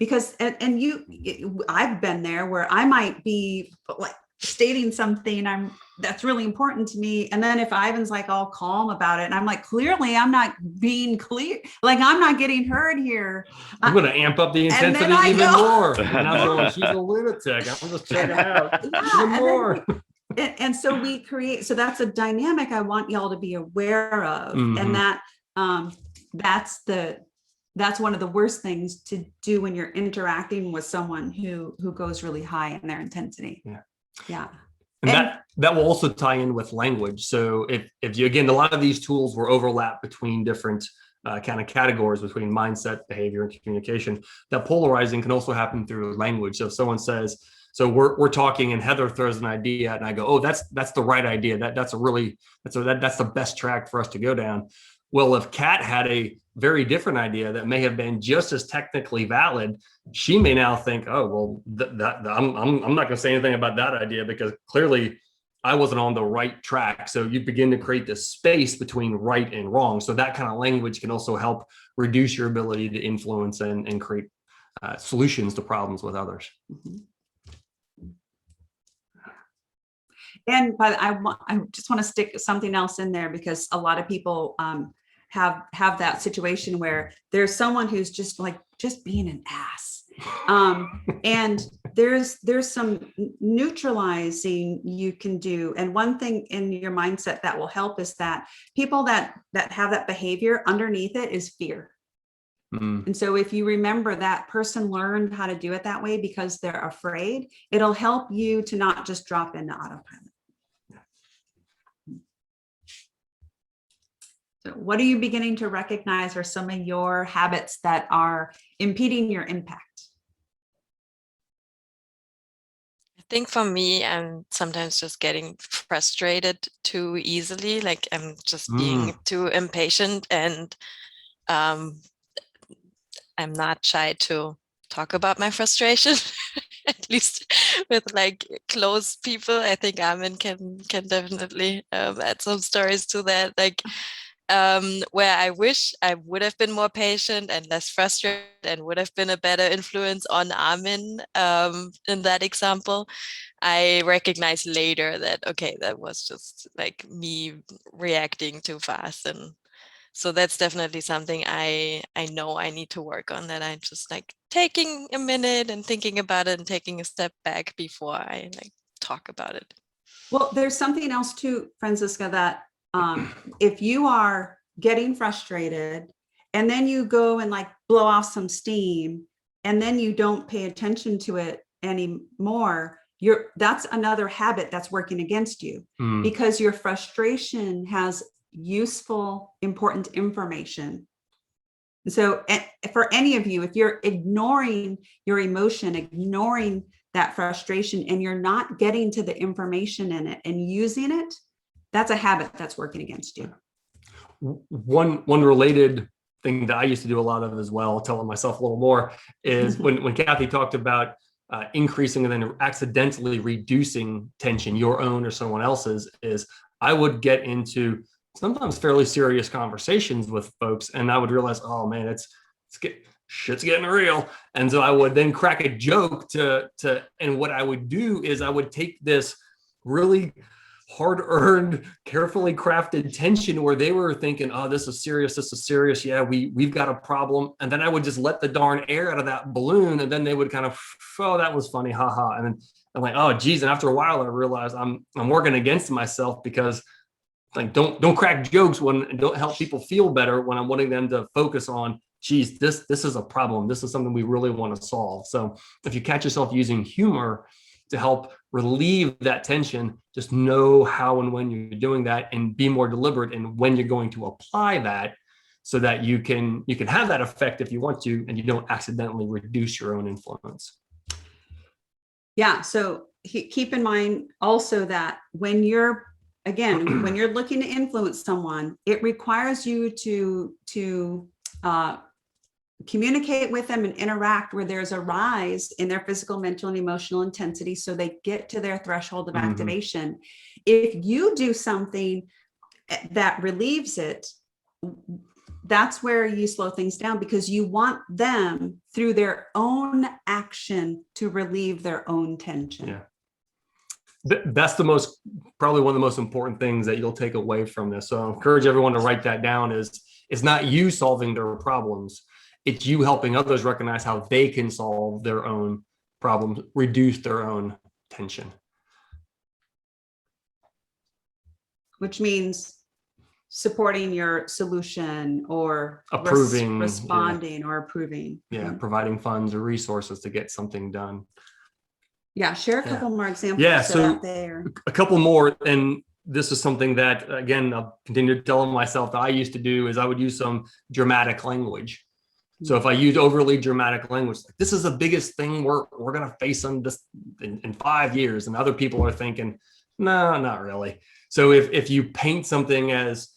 Because, I've been there where I might be like stating something that's really important to me. And then if Ivan's like all calm about it, and I'm like, clearly I'm not being clear. Like I'm not getting heard here. I'm going to amp up the intensity even more. And I'm going, she's a lunatic. I'm just checking out even more. And so we create, so that's a dynamic I want y'all to be aware of. And that that's that's one of the worst things to do when you're interacting with someone who goes really high in their intensity. Yeah. And that will also tie in with language. So if you, again, a lot of these tools will overlap between different kind of categories between mindset, behavior, and communication. That polarizing can also happen through language. So if someone says, so we're talking and Heather throws an idea and I go, oh, that's the right idea. That's the best track for us to go down. Well, if Kat had a very different idea that may have been just as technically valid, she may now think, oh, well, I'm not going to say anything about that idea because clearly I wasn't on the right track. So you begin to create this space between right and wrong. So that kind of language can also help reduce your ability to influence and create solutions to problems with others. And but I just want to stick something else in there because a lot of people have that situation where there's someone who's just being an ass, and there's some neutralizing you can do. And one thing in your mindset that will help is that people that have that behavior, underneath it is fear. And so if you remember that person learned how to do it that way because they're afraid, it'll help you to not just drop into autopilot. So what are you beginning to recognize are some of your habits that are impeding your impact? I think for me, I'm sometimes just getting frustrated too easily. Like I'm just being too impatient, and I'm not shy to talk about my frustration, at least with like close people. I think Armin can definitely add some stories to that. Like where I wish I would have been more patient and less frustrated and would have been a better influence on Armin in that example. I recognize later that, okay, that was just like me reacting too fast. And so that's definitely something I know I need to work on, that I'm just like taking a minute and thinking about it and taking a step back before I like talk about it. Well, there's something else too, Franziska, that if you are getting frustrated and then you go and like blow off some steam and then you don't pay attention to it anymore, that's another habit that's working against you because your frustration has useful, important information. So for any of you, if you're ignoring your emotion, ignoring that frustration, and you're not getting to the information in it and using it, that's a habit that's working against you. One related thing that I used to do a lot of as well, telling myself a little more, is when Cathy talked about increasing and then accidentally reducing tension, your own or someone else's, is I would get into sometimes fairly serious conversations with folks, and I would realize, oh man, shit's getting real. And so I would then crack a joke and what I would do is I would take this really hard-earned, carefully crafted tension where they were thinking, oh, this is serious. Yeah, we've got a problem. And then I would just let the darn air out of that balloon. And then they would kind of, oh, that was funny. Haha. And then I'm like, oh, geez. And after a while, I realized I'm working against myself because like, don't crack jokes and don't help people feel better when I'm wanting them to focus on, geez, this is a problem. This is something we really want to solve. So if you catch yourself using humor to help relieve that tension, just know how and when you're doing that and be more deliberate in when you're going to apply that so that you can have that effect if you want to, and you don't accidentally reduce your own influence. Yeah, so keep in mind also that when you're looking to influence someone, it requires you to communicate with them and interact where there's a rise in their physical, mental, and emotional intensity so they get to their threshold of activation. If you do something that relieves it, that's where you slow things down because you want them through their own action to relieve their own tension. Yeah. That's probably one of the most important things that you'll take away from this. So I encourage everyone to write that down. It's not you solving their problems. It's you helping others recognize how they can solve their own problems, reduce their own tension. Which means supporting your solution or Approving, yeah. responding or approving. Yeah, providing funds or resources to get something done. Yeah, share a couple more examples Yeah, of so that there. a couple more, and this is something that, again, I'll continue to tell myself that I used to do, is I would use some dramatic language. So if I use overly dramatic language, like, this is the biggest thing we're going to face in 5 years, and other people are thinking, no, not really. So if you paint something as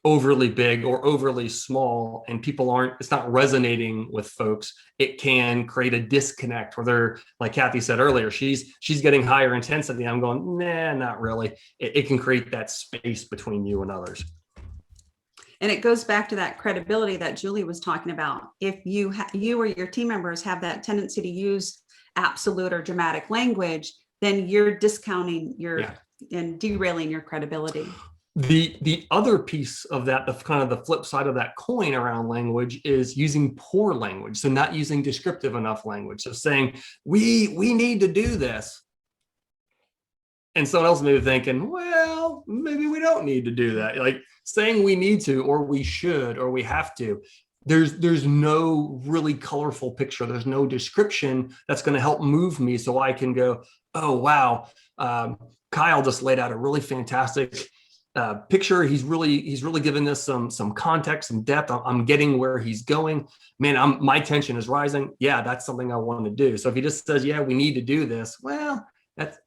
overly big or overly small, and it's not resonating with folks, it can create a disconnect where they're, like Cathy said earlier, she's getting higher intensity. I'm going, nah, not really. It can create that space between you and others. And it goes back to that credibility that Julie was talking about. If you or your team members have that tendency to use absolute or dramatic language, then you're discounting and derailing your credibility. The other piece of that, the kind of the flip side of that coin around language, is using poor language. So not using descriptive enough language. So saying, we need to do this. And someone else may be thinking, well, maybe we don't need to do that. Like saying we need to, or we should, or we have to. There's no really colorful picture. There's no description that's going to help move me so I can go, oh, wow, Kyle just laid out a really fantastic picture. He's really giving this some context, some depth. I'm getting where he's going. Man, my tension is rising. Yeah, that's something I want to do. So if he just says, yeah, we need to do this, well, that's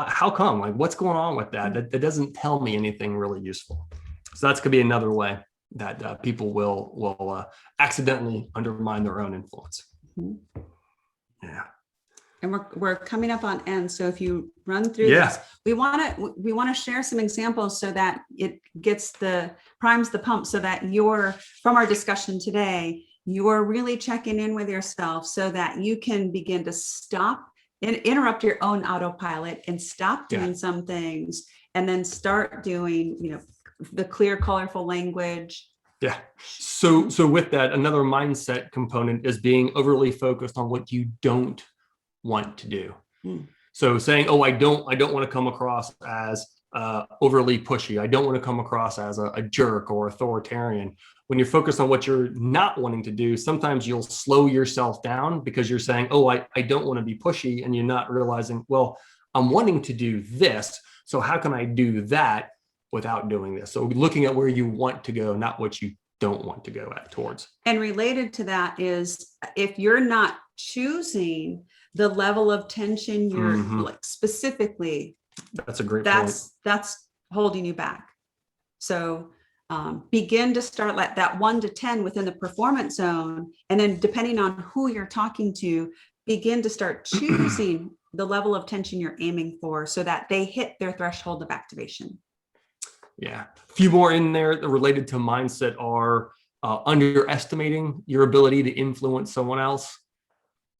how come? Like, what's going on with that? That doesn't tell me anything really useful. So that's could be another way that people will accidentally undermine their own influence. Mm-hmm. Yeah. And we're coming up on end. So if you run through this, we want to share some examples so that it primes the pump, so that from our discussion today, you're really checking in with yourself so that you can begin to stop and interrupt your own autopilot and stop doing some things, and then start doing, the clear, colorful language. Yeah. So with that, another mindset component is being overly focused on what you don't want to do. So saying, oh, I don't want to come across as overly pushy. I don't want to come across as a jerk or authoritarian. When you're focused on what you're not wanting to do, sometimes you'll slow yourself down because you're saying, oh, I don't want to be pushy. And you're not realizing, well, I'm wanting to do this. So how can I do that without doing this? So looking at where you want to go, not what you don't want to go towards. And related to that is, if you're not choosing the level of tension you're like specifically, that's a great point. That's holding you back. So begin to start like that 1 to 10 within the performance zone, and then depending on who you're talking to, begin to start choosing the level of tension you're aiming for so that they hit their threshold of activation. Yeah, a few more in there that related to mindset are underestimating your ability to influence someone else.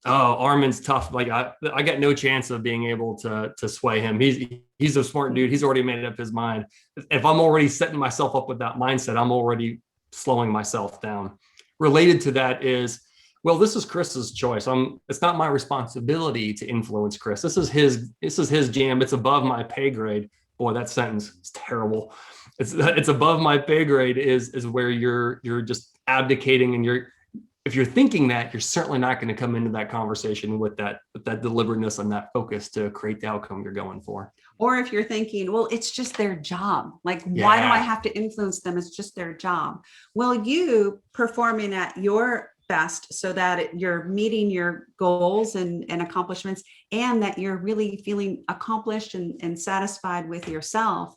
Oh, Armin's tough. Like I got no chance of being able to sway him. He's a smart dude. He's already made up his mind. If I'm already setting myself up with that mindset, I'm already slowing myself down. Related to that is, well, this is Chris's choice. It's not my responsibility to influence Chris. This is his jam. It's above my pay grade. Boy, that sentence is terrible. It's above my pay grade is where you're just abdicating, and if you're thinking that, you're certainly not going to come into that conversation with that deliberateness and that focus to create the outcome you're going for. Or if you're thinking, well, it's just their job. Like, why do I have to influence them? It's just their job. Well, you performing at your best so that you're meeting your goals and accomplishments, and that you're really feeling accomplished and satisfied with yourself.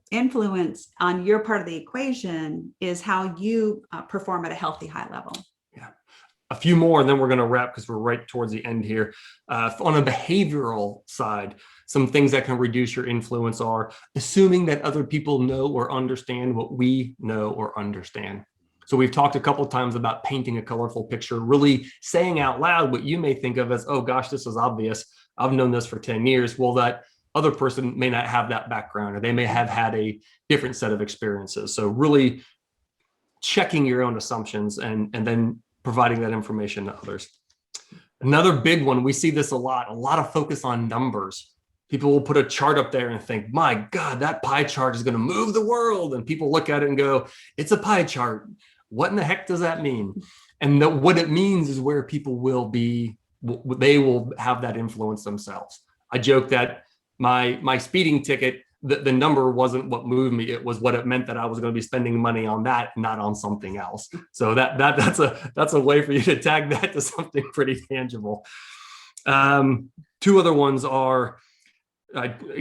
Influence on your part of the equation is how you perform at a healthy high level. Yeah. A few more, and then we're going to wrap because we're right towards the end here. On a behavioral side, some things that can reduce your influence are assuming that other people know or understand what we know or understand. So we've talked a couple of times about painting a colorful picture, really saying out loud what you may think of as, oh gosh, this is obvious. I've known this for 10 years. Well, that other person may not have that background, or they may have had a different set of experiences. So really checking your own assumptions and then providing that information to others. Another big one, we see this a lot of focus on numbers. People will put a chart up there and think, my God, that pie chart is going to move the world. And people look at it and go, it's a pie chart. What in the heck does that mean? And what it means is where people will be, they will have that influence themselves. I joke that my speeding ticket, the number wasn't what moved me. It was what it meant that I was going to be spending money on that, not on something else. So that's a way for you to tag that to something pretty tangible. Two other ones are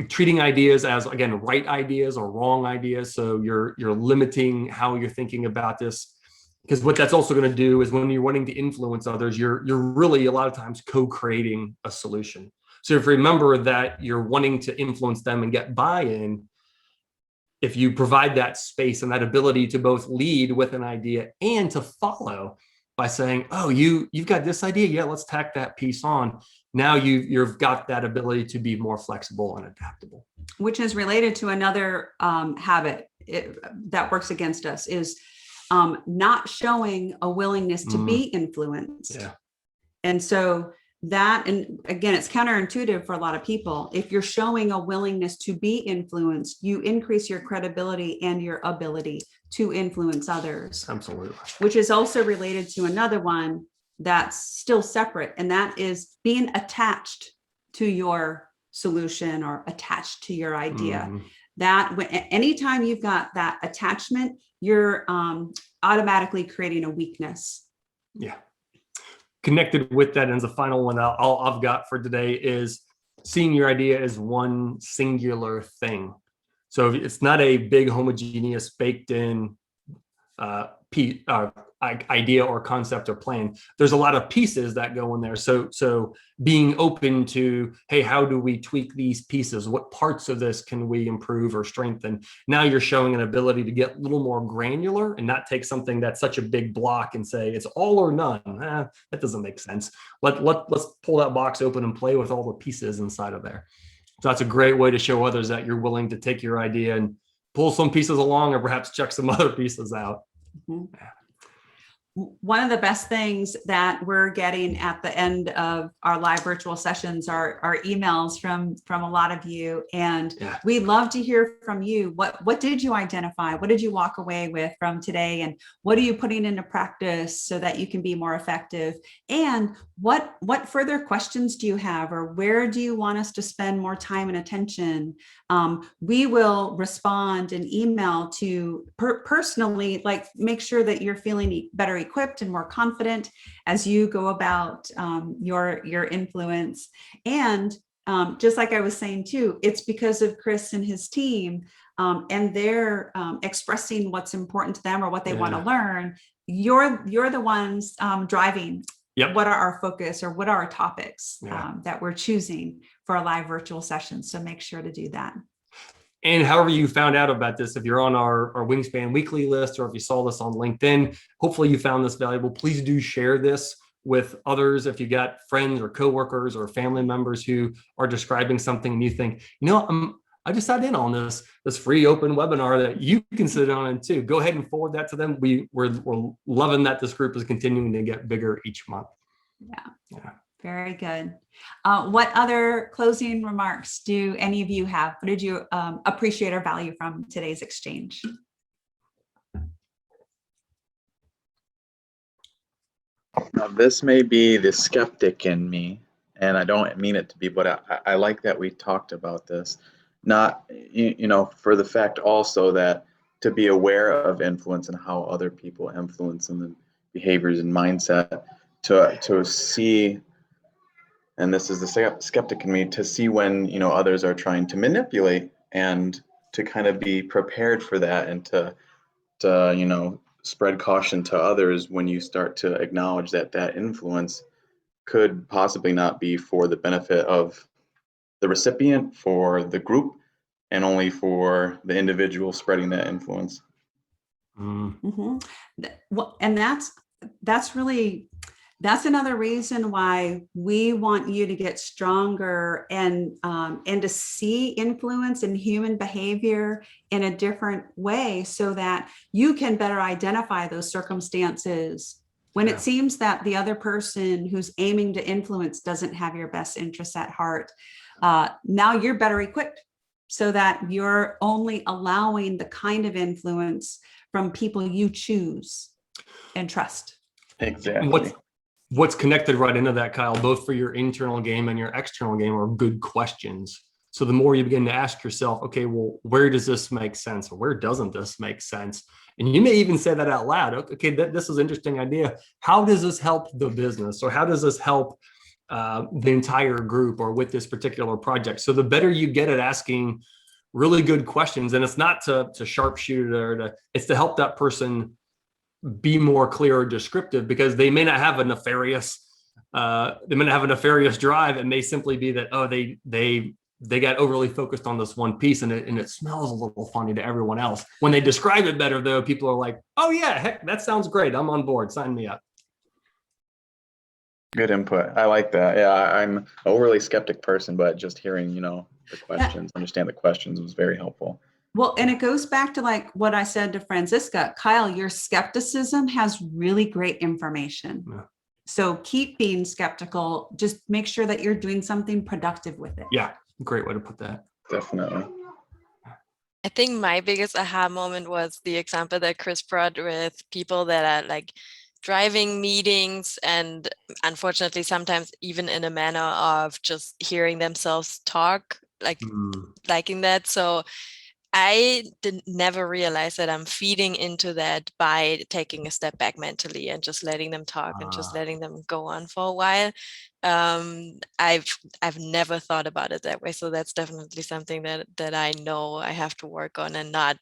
treating ideas as, again, right ideas or wrong ideas. So you're limiting how you're thinking about this, because what that's also going to do is when you're wanting to influence others, you're really a lot of times co-creating a solution. So if you remember that you're wanting to influence them and get buy-in, if you provide that space and that ability to both lead with an idea and to follow by saying, oh, you've got this idea, yeah, let's tack that piece on. Now you've got that ability to be more flexible and adaptable. Which is related to another habit that works against us, is not showing a willingness to be influenced. Yeah. And so that, and again, it's counterintuitive for a lot of people. If you're showing a willingness to be influenced, you increase your credibility and your ability to influence others. Absolutely. Which is also related to another one that's still separate, and that is being attached to your solution or attached to your idea. That anytime you've got that attachment, you're automatically creating a weakness. Yeah. Connected with that, and as a final one I've got for today, is seeing your idea as one singular thing. So it's not a big homogeneous baked in idea or concept or plan. There's a lot of pieces that go in there. So being open to, hey, how do we tweak these pieces? What parts of this can we improve or strengthen? Now you're showing an ability to get a little more granular and not take something that's such a big block and say it's all or none. That doesn't make sense. Let's pull that box open and play with all the pieces inside of there. So that's a great way to show others that you're willing to take your idea and pull some pieces along, or perhaps check some other pieces out. One of the best things that we're getting at the end of our live virtual sessions are emails from a lot of you. And we'd love to hear from you. What did you identify? What did you walk away with from today? And what are you putting into practice so that you can be more effective? And what further questions do you have, or where do you want us to spend more time and attention? We will respond and email to personally, like, make sure that you're feeling better equipped and more confident as you go about your influence. And just like I was saying too, it's because of Chris and his team, and they're expressing what's important to them or what they want to learn. You're the ones driving. Yep. What are our focus, or what are our topics that we're choosing for a live virtual session? So make sure to do that. And however you found out about this, if you're on our Wingspan weekly list, or if you saw this on LinkedIn, hopefully you found this valuable. Please do share this with others. If you got friends or coworkers or family members who are describing something and you think, I just sat in on this free open webinar that you can sit on it too, go ahead and forward that to them. We're loving that this group is continuing to get bigger each month. Yeah. Very good. What other closing remarks do any of you have? What did you appreciate or value from today's exchange? Now, this may be the skeptic in me, and I don't mean it to be, but I like that we talked about this. Not, for the fact also that to be aware of influence and how other people influence and the behaviors and mindset, to see, and this is the skeptic in me, to see when others are trying to manipulate, and to kind of be prepared for that, and to spread caution to others when you start to acknowledge that influence could possibly not be for the benefit of the recipient, for the group, and only for the individual spreading that influence. Mm-hmm. Well, and that's another reason why we want you to get stronger and to see influence in human behavior in a different way, so that you can better identify those circumstances when it seems that the other person who's aiming to influence doesn't have your best interests at heart. now you're better equipped so that you're only allowing the kind of influence from people you choose and trust. Exactly. What's connected right into that, Kyle, both for your internal game and your external game, are good questions. So the more you begin to ask yourself, okay, well, where does this make sense? Or where doesn't this make sense? And you may even say that out loud. Okay, this is an interesting idea. How does this help the business? Or how does this help the entire group or with this particular project? So the better you get at asking really good questions, and it's not to sharpshoot it, it's to help that person be more clear or descriptive, because they may not have a nefarious drive. It may simply be that, oh, they got overly focused on this one piece, and it smells a little funny to everyone else. When they describe it better, though, people are like, oh yeah, heck, that sounds great. I'm on board. Sign me up. Good input. I like that. Yeah, I'm an overly skeptic person, but just hearing, the questions, understand the questions was very helpful. Well, and it goes back to like what I said to Franziska, Kyle, your skepticism has really great information. Yeah. So keep being skeptical. Just make sure that you're doing something productive with it. Yeah, great way to put that. Definitely. I think my biggest aha moment was the example that Chris brought with people that are like driving meetings, and unfortunately sometimes even in a manner of just hearing themselves talk, like liking that. So I never realized that I'm feeding into that by taking a step back mentally and just letting them talk and just letting them go on for a while. I've never thought about it that way. So that's definitely something that I know I have to work on, and not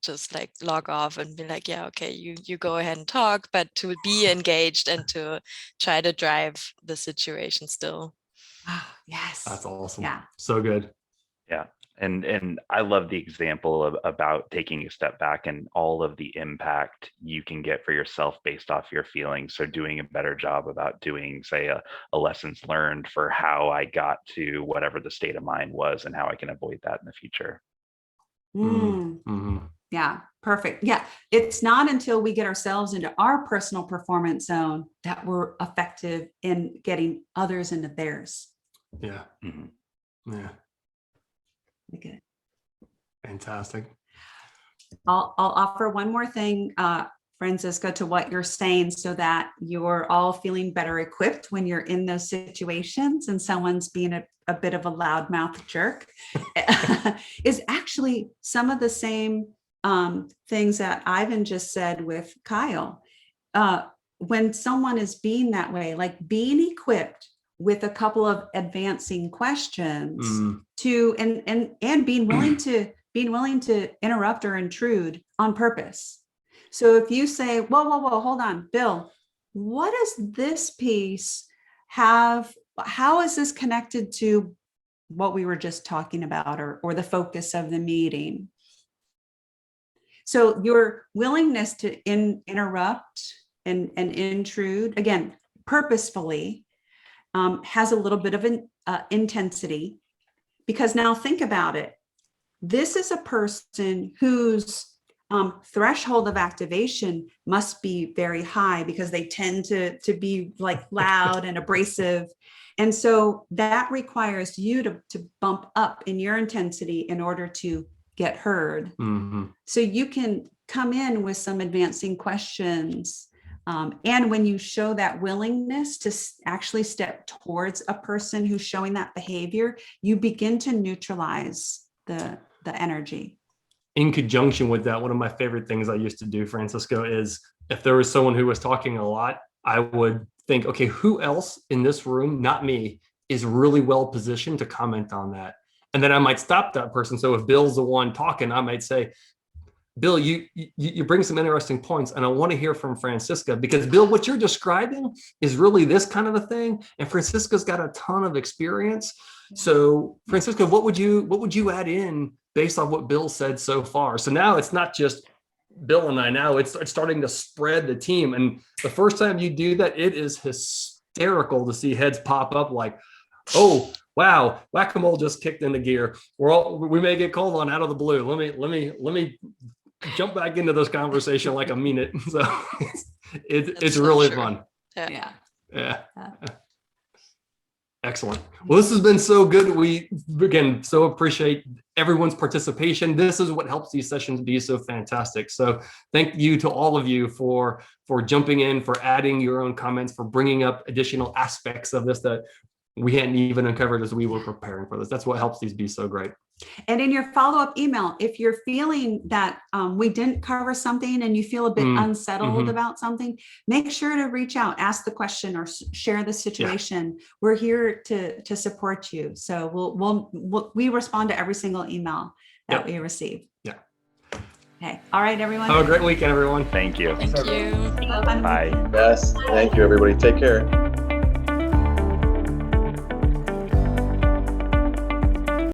just like log off and be like, yeah, okay, you go ahead and talk, but to be engaged and to try to drive the situation still. Oh, yes. That's awesome. Yeah. So good. Yeah. And I love the example about taking a step back and all of the impact you can get for yourself based off your feelings. So doing a better job about doing, say, a lessons learned for how I got to whatever the state of mind was and how I can avoid that in the future. Mm-hmm. Yeah, perfect. Yeah, it's not until we get ourselves into our personal performance zone that we're effective in getting others into theirs. Yeah. Mm-hmm. Yeah. Okay. Fantastic. I'll offer one more thing, Franziska, to what you're saying, so that you're all feeling better equipped when you're in those situations and someone's being a bit of a loudmouth jerk, is actually some of the same things that Ivan just said with Kyle. When someone is being that way, like being equipped with a couple of advancing questions to and being willing to interrupt or intrude on purpose. So if you say, whoa, hold on, Bill, what does this piece have? How is this connected to what we were just talking about, or the focus of the meeting? So your willingness to interrupt and intrude, again, purposefully, has a little bit of an intensity, because now think about it. This is a person whose threshold of activation must be very high, because they tend to be like loud and abrasive. And so that requires you to bump up in your intensity in order to get heard. So you can come in with some advancing questions. And when you show that willingness to actually step towards a person who's showing that behavior, you begin to neutralize the energy. In conjunction with that, one of my favorite things I used to do, Francisco, is if there was someone who was talking a lot, I would think, okay, who else in this room, not me, is really well positioned to comment on that? And then I might stop that person. So if Bill's the one talking, I might say, Bill, you bring some interesting points, and I want to hear from Franziska, because Bill, what you're describing is really this kind of a thing, and Franziska's got a ton of experience. So Franziska, what would you add in based on what Bill said so far? So now it's not just Bill and I, now it's starting to spread the team. And the first time you do that, it is hysterical to see heads pop up like, oh, wow, whack-a-mole just kicked into gear. We may get called on out of the blue. Let me jump back into this conversation like I mean it. So it's really fun. Yeah. Yeah. Excellent. Well, this has been so good. We, again, so appreciate everyone's participation. This is what helps these sessions be so fantastic. So thank you to all of you for jumping in, for adding your own comments, for bringing up additional aspects of this that we hadn't even uncovered as we were preparing for this. That's what helps these be so great. And in your follow-up email, if you're feeling that we didn't cover something and you feel a bit unsettled about something, make sure to reach out, ask the question, or share the situation. Yeah. We're here to support you. So we respond to every single email that we receive. Yeah. Okay. All right, everyone. Have a great weekend, everyone. Thank you. Thank you. Bye. Yes. Thank you, everybody. Take care.